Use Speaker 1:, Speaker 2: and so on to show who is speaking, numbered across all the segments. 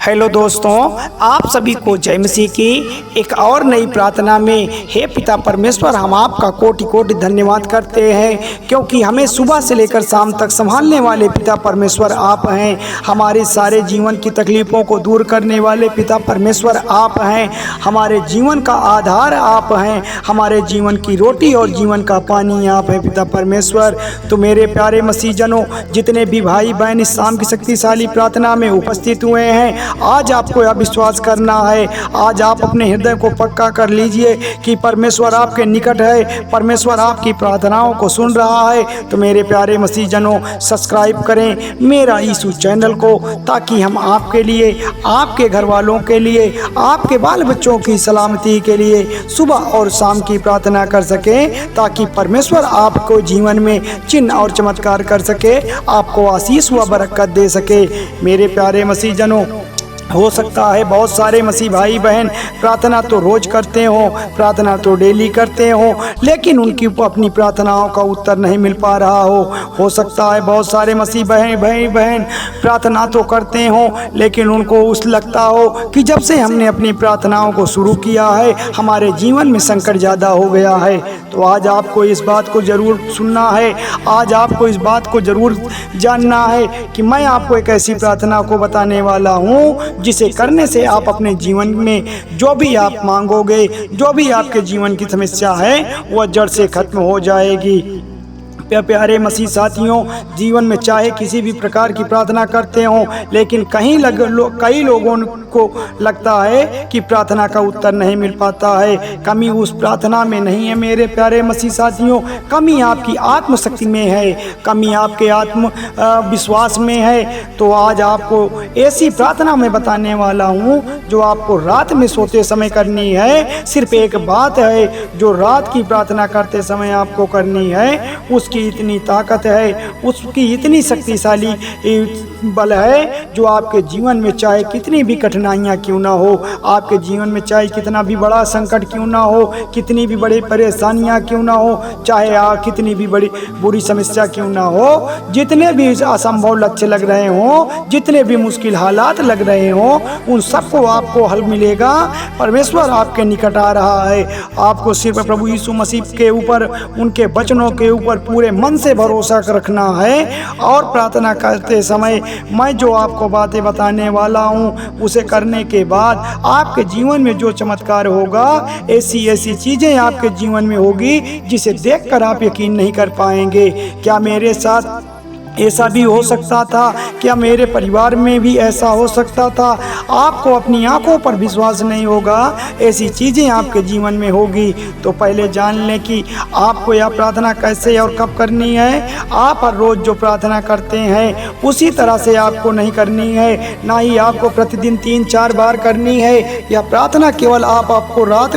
Speaker 1: Hello दोस्तों, आप सभी को जय मसीह की एक और नई प्रार्थना में हे पिता परमेश्वर, हम आपका कोटि कोटि धन्यवाद करते हैं क्योंकि हमें सुबह से लेकर शाम तक संभालने वाले पिता परमेश्वर आप हैं। हमारे सारे जीवन की तकलीफ़ों को दूर करने वाले पिता परमेश्वर आप हैं। हमारे जीवन का आधार आप हैं। हमारे जीवन की रोटी और जीवन का पानी आप हैं पिता परमेश्वर। तो मेरे प्यारे मसीहजनों, जितने भी भाई बहन इस शाम की शक्तिशाली प्रार्थना में उपस्थित हुए हैं, आज आपको यह विश्वास करना है, आज आप अपने हृदय को पक्का कर लीजिए कि परमेश्वर आपके निकट है, परमेश्वर आपकी प्रार्थनाओं को सुन रहा है। तो मेरे प्यारे मसीहजनों, सब्सक्राइब करें मेरा यीशु चैनल को, ताकि हम आपके लिए, आपके घर वालों के लिए, आपके बाल बच्चों की सलामती के लिए सुबह और शाम की प्रार्थना कर सकें, ताकि परमेश्वर आपको जीवन में चिन्ह और चमत्कार कर सके, आपको आशीष व बरकत दे सके। मेरे प्यारे मसीहजनों, हो सकता है बहुत सारे मसीह भाई बहन प्रार्थना तो रोज़ करते हो, प्रार्थना तो डेली करते हो, लेकिन उनकी अपनी प्रार्थनाओं का उत्तर नहीं मिल पा रहा हो सकता है बहुत सारे मसीह बहन प्रार्थना तो करते हो, लेकिन उनको लगता हो कि जब से हमने अपनी प्रार्थनाओं को शुरू किया है, हमारे जीवन में संकट ज़्यादा हो गया है। तो आज आपको इस बात को ज़रूर सुनना है, आज आपको इस बात को ज़रूर जानना है कि मैं आपको एक ऐसी प्रार्थना को बताने वाला हूँ जिसे करने से आप अपने जीवन में जो भी आप मांगोगे, जो भी आपके जीवन की समस्या है, वह जड़ से खत्म हो जाएगी। प्यारे मसीह साथियों, जीवन में चाहे किसी भी प्रकार की प्रार्थना करते हो, लेकिन कई लोगों को लगता है कि प्रार्थना का उत्तर नहीं मिल पाता है। कमी उस प्रार्थना में नहीं है मेरे प्यारे मसीह साथियों, कमी आपकी आत्मशक्ति में है, कमी आपके आत्म विश्वास में है। तो आज आपको ऐसी प्रार्थना मैं बताने वाला हूँ जो आपको रात में सोते समय करनी है। सिर्फ एक बात है जो रात की प्रार्थना करते समय आपको करनी है, उसकी इतनी ताकत है, उसकी इतनी शक्तिशाली बल है, जो आपके जीवन में चाहे कितनी भी कठिनाइयाँ क्यों ना हो, आपके जीवन में चाहे कितना भी बड़ा संकट क्यों ना हो, कितनी भी बड़ी परेशानियाँ क्यों ना हो, चाहे कितनी भी बड़ी बुरी समस्या क्यों ना हो, जितने भी असंभव लक्ष्य लग रहे हों, जितने भी मुश्किल हालात लग रहे हों, उन सबको आपको हल मिलेगा। परमेश्वर आपके निकट आ रहा है। आपको सिर्फ प्रभु यीशु मसीह के ऊपर, उनके वचनों के ऊपर पूरे मन से भरोसा रखना है। और प्रार्थना करते समय मैं जो आपको बातें बताने वाला हूँ, उसे करने के बाद आपके जीवन में जो चमत्कार होगा, ऐसी चीज़ें आपके जीवन में होगी जिसे देखकर आप यकीन नहीं कर पाएंगे। क्या मेरे साथ ऐसा भी हो सकता था? क्या मेरे परिवार में भी ऐसा हो सकता था? आपको अपनी आंखों पर विश्वास नहीं होगा, ऐसी चीज़ें आपके जीवन में होगी। तो पहले जान लें कि आपको यह प्रार्थना कैसे और कब करनी है। आप हर रोज़ जो प्रार्थना करते हैं उसी तरह से आपको नहीं करनी है, ना ही आपको प्रतिदिन 3-4 बार करनी है। यह प्रार्थना केवल आपको रात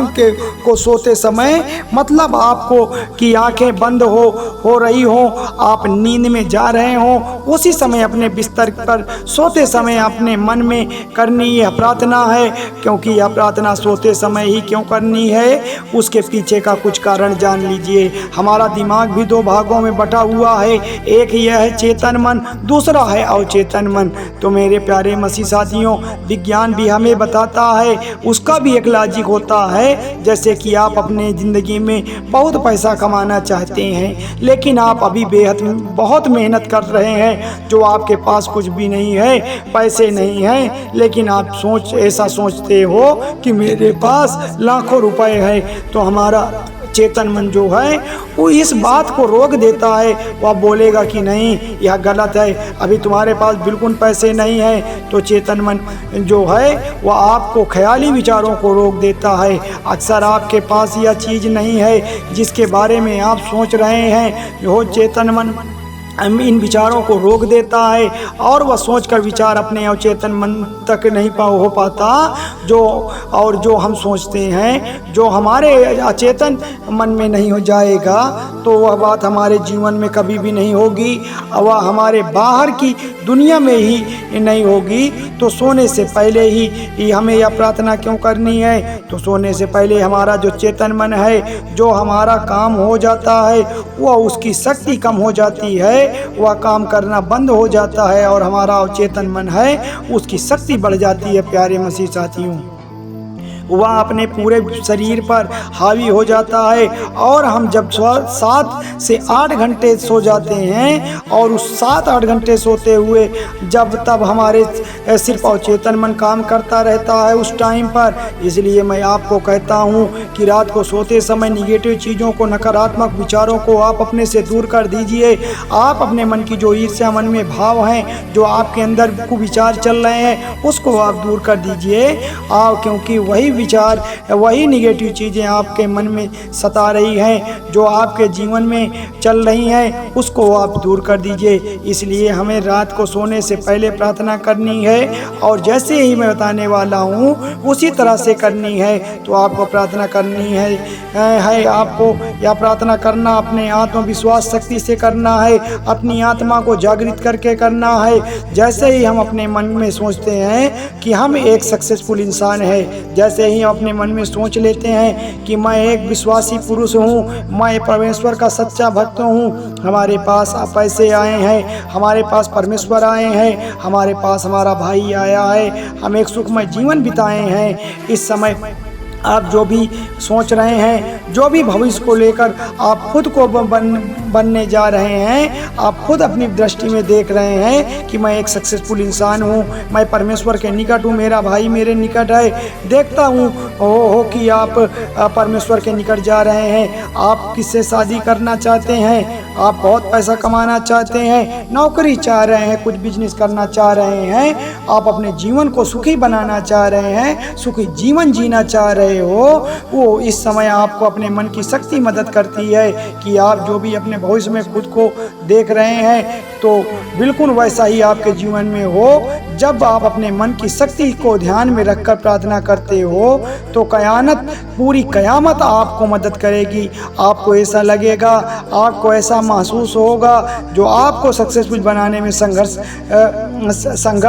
Speaker 1: को सोते समय, मतलब आपको कि आँखें बंद हो रही हो, आप नींद में जा रहे हो, उसी समय अपने बिस्तर पर सोते समय अपने मन में करनी यह प्रार्थना है। क्योंकि यह प्रार्थना सोते समय ही क्यों करनी है, उसके पीछे का कुछ कारण जान लीजिए। हमारा दिमाग भी 2 भागों में बटा हुआ है, एक यह है चेतन मन, दूसरा है अवचेतन मन। तो मेरे प्यारे मसीह साथियों, विज्ञान भी हमें बताता है, उसका भी एक लॉजिक होता है। जैसे कि आप अपने ज़िंदगी में बहुत पैसा कमाना चाहते हैं, लेकिन आप अभी बहुत मेहनत कर रहे हैं, जो आपके पास कुछ भी नहीं है, पैसे नहीं हैं, लेकिन आप ऐसा सोचते हो कि मेरे पास लाखों रुपए है। तो हमारा चेतन मन जो है वो इस बात को रोक देता है। वह बोलेगा कि नहीं, यह गलत है, अभी तुम्हारे पास बिल्कुल पैसे नहीं है। तो चेतन मन जो है वह आपको ख्याली विचारों को रोक देता है। अक्सर आपके पास यह चीज़ नहीं है जिसके बारे में आप सोच रहे हैं, जो चेतन मन इन विचारों को रोक देता है, और वह सोचकर विचार अपने अवचेतन मन तक नहीं हो पाता। जो हम सोचते हैं, जो हमारे अचेतन मन में नहीं हो जाएगा, तो वह बात हमारे जीवन में कभी भी नहीं होगी, वह हमारे बाहर की दुनिया में ही नहीं होगी। तो सोने से पहले ही हमें यह प्रार्थना क्यों करनी है? तो सोने से पहले हमारा जो चेतन मन है, जो हमारा काम हो जाता है, वह उसकी शक्ति कम हो जाती है। है वह काम करना बंद हो जाता है और हमारा अवचेतन मन है उसकी शक्ति बढ़ जाती है। प्यारे मसीह साथियों, वह अपने पूरे शरीर पर हावी हो जाता है और हम जब 7 से 8 घंटे सो जाते हैं और उस 7-8 घंटे सोते हुए जब तब हमारे सिर्फ अवचेतन मन काम करता रहता है उस टाइम पर। इसलिए मैं आपको कहता हूँ कि रात को सोते समय निगेटिव चीज़ों को, नकारात्मक विचारों को आप अपने से दूर कर दीजिए। आप अपने मन की जो ईर्ष्या मन में भाव हैं, जो आपके अंदर कुविचार चल रहे हैं, उसको आप दूर कर दीजिए। क्योंकि वही विचार, वही निगेटिव चीज़ें आपके मन में सता रही हैं, जो आपके जीवन में चल रही हैं, उसको आप दूर कर दीजिए। इसलिए हमें रात को सोने से पहले प्रार्थना करनी है और जैसे ही मैं बताने वाला हूँ उसी तरह से करनी है। तो आपको प्रार्थना करनी है आपको यह प्रार्थना करना अपने आत्मविश्वास शक्ति से करना है, अपनी आत्मा को जागृत करके करना है। जैसे ही हम अपने मन में सोचते हैं कि हम एक सक्सेसफुल इंसान है, जैसे ही अपने मन में सोच लेते हैं कि मैं एक विश्वासी पुरुष हूँ, मैं परमेश्वर का सच्चा भक्त हूँ, हमारे पास पैसे आए हैं, हमारे पास परमेश्वर आए हैं, हमारे पास हमारा भाई आया है, हम एक सुखमय जीवन बिताए हैं। इस समय आप जो भी सोच रहे हैं, जो भी भविष्य को लेकर आप खुद को बनने जा रहे हैं, आप खुद अपनी दृष्टि में देख रहे हैं कि मैं एक सक्सेसफुल इंसान हूँ, मैं परमेश्वर के निकट हूँ, मेरा भाई मेरे निकट है। देखता हूँ हो कि आप परमेश्वर के निकट जा रहे हैं। आप किससे शादी करना चाहते हैं, आप बहुत पैसा कमाना चाहते हैं, नौकरी चाह रहे हैं, कुछ बिजनेस करना चाह रहे हैं, आप अपने जीवन को सुखी बनाना चाह रहे हैं, सुखी जीवन जीना चाह रहे हो, वो इस समय आपको अपने मन की शक्ति मदद करती है कि आप जो भी अपने भविष्य में खुद को देख रहे हैं तो बिल्कुल वैसा ही आपके जीवन में हो। जब आप अपने मन की शक्ति को ध्यान में रखकर प्रार्थना करते हो तो पूरी कयामत आपको मदद करेगी। आपको ऐसा लगेगा, आपको ऐसा महसूस होगा, जो आपको सक्सेसफुल बनाने में संघर्ष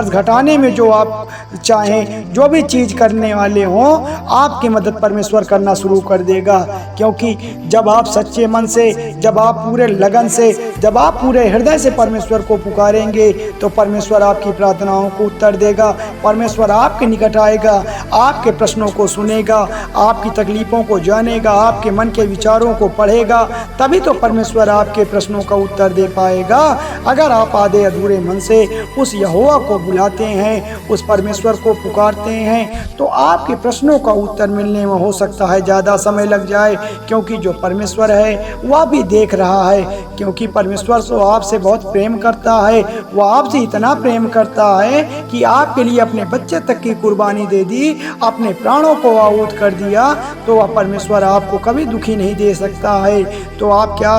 Speaker 1: घटाने में जो आप चाहें, जो भी चीज़ करने वाले हों, आपकी मदद परमेश्वर करना शुरू कर देगा। क्योंकि जब आप सच्चे मन से, जब आप पूरे लगन से, जब आप पूरे हृदय से परमेश्वर को पुकारेंगे तो परमेश्वर आपकी प्रार्थनाओं को उत्तर देगा। परमेश्वर आपके निकट आएगा, आपके प्रश्नों को सुनेगा, आपकी तकलीफ़ों को जानेगा, आपके मन के विचारों को पढ़ेगा, तभी तो परमेश्वर आपके प्रश्नों का उत्तर दे पाएगा। अगर आप आधे अधूरे मन से उस यहोवा को बुलाते हैं, उस परमेश्वर को पुकारते हैं, तो आपके प्रश्नों का उत्तर मिलने में हो सकता है ज़्यादा समय लग जाए। क्योंकि जो परमेश्वर है वह भी देख रहा है, क्योंकि परमेश्वर तो आपसे बहुत प्रेम करता है। वह आपसे इतना प्रेम करता है कि आपके लिए अपने बच्चे तक की कुर्बानी दे दी, अपने प्राणों को आहूत कर दिया। तो वह परमेश्वर आपको कभी दुखी नहीं दे सकता है। तो आप क्या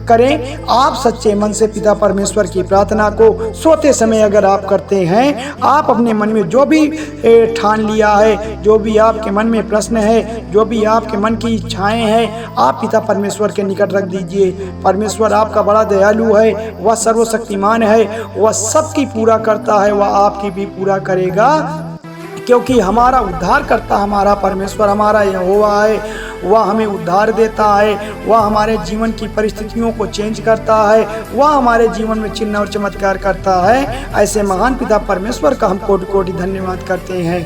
Speaker 1: करें, आप सच्चे मन से पिता परमेश्वर की प्रार्थना को सोते समय अगर आप करते हैं, आप अपने मन में जो भी ठान लिया है, जो भी आपके मन में प्रश्न है, जो भी आपके मन की इच्छाएं हैं, आप पिता परमेश्वर के निकट रख दीजिए। परमेश्वर आपका बड़ा दयालु है, वह सर्वशक्तिमान है, वह सबकी पूरा करता है, वह आपकी भी पूरा करेगा। क्योंकि हमारा उद्धार करता हमारा परमेश्वर, हमारा यहोवा है, वह हमें उद्धार देता है, वह हमारे जीवन की परिस्थितियों को चेंज करता है, वह हमारे जीवन में चिन्ह और चमत्कार करता है। ऐसे महान पिता परमेश्वर का हम कोटि कोटि धन्यवाद करते हैं।